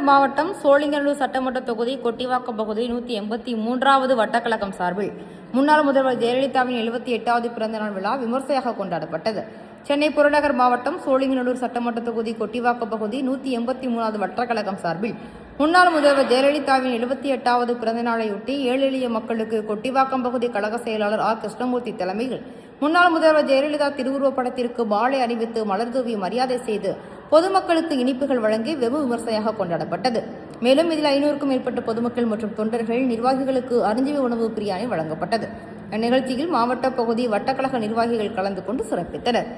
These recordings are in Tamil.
மாவட்டம் சோழிங்கநல்லூர் சட்டமன்ற தொகுதி கொட்டிவாக்கம் பகுதி 183வது வட்டக்கழகம் சார்பில் முன்னாள் முதல்வர் ஜெயலலிதாவின் 78வது பிறந்தநாள் விழா விமர்சையாக கொண்டாடப்பட்டது. சென்னை புறநகர் மாவட்டம் சோழிங்கநல்லூர் சட்டமன்ற தொகுதி கொட்டிவாக்கம் பகுதி 183வது வட்டக்கழகம் சார்பில் முன்னாள் முதல்வர் ஜெயலலிதாவின் 78வது பிறந்தநாளையொட்டி ஏழை எளிய மக்களுக்கு கொட்டிவாக்கம் பகுதி கழக செயலாளர் ஆர். கிருஷ்ணமூர்த்தி தலைமையில் முன்னாள் முதல்வர் ஜெயலலிதா திருவுருவப் படத்திற்கு மாலை அணிவித்து மலர் தூவி மரியாதை செய்து பொதுமக்களுக்கு இனிப்புகள் வழங்கி வெகு விமர்சையாக கொண்டாடப்பட்டது. மேலும் இதில் 500க்கும் மேற்பட்ட பொதுமக்கள் மற்றும் தொண்டர்கள் நிர்வாகிகளுக்கு அருஞ்சுவை உணவு பிரியாணி வழங்கப்பட்டது. இந்நிகழ்ச்சியில் மாவட்ட பகுதி வட்டக்கழக நிர்வாகிகள் கலந்து கொண்டு சிறப்பித்தனர்.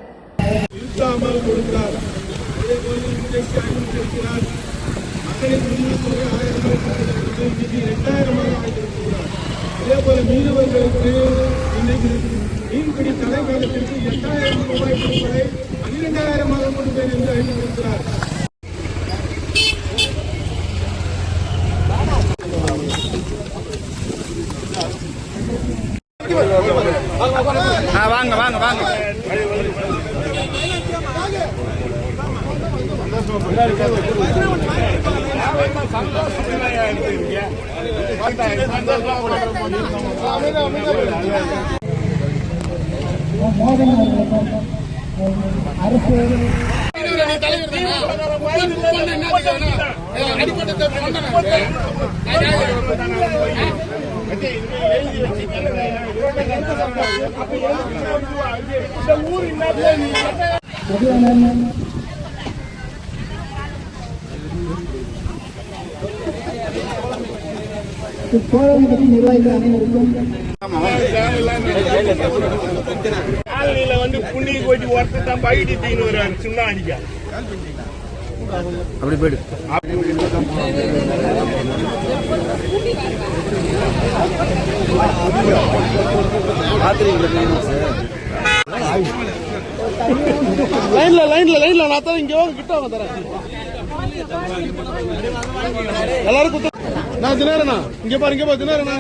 மீன்பிடி தடை காலத்திற்கு 8000 ரூபாய் கொடுப்பதை 12,000 கொண்டு பேர் என்று அறிவித்திருக்கிறார். வாங்க வாங்க வாங்க காலனியில வந்து புண்ணிய கோட்டி ஒருத்தர் தான் பகிட்டு தீனு வருவாரு சுண்ணா அடிக்க அப்படி போயிடு. லைன்ல நான் தரேன். இங்க கிட்ட வாங்க தரேன். எல்லாரும் நான் தினேரண்ணா இங்க பாரு தினேரண்ணா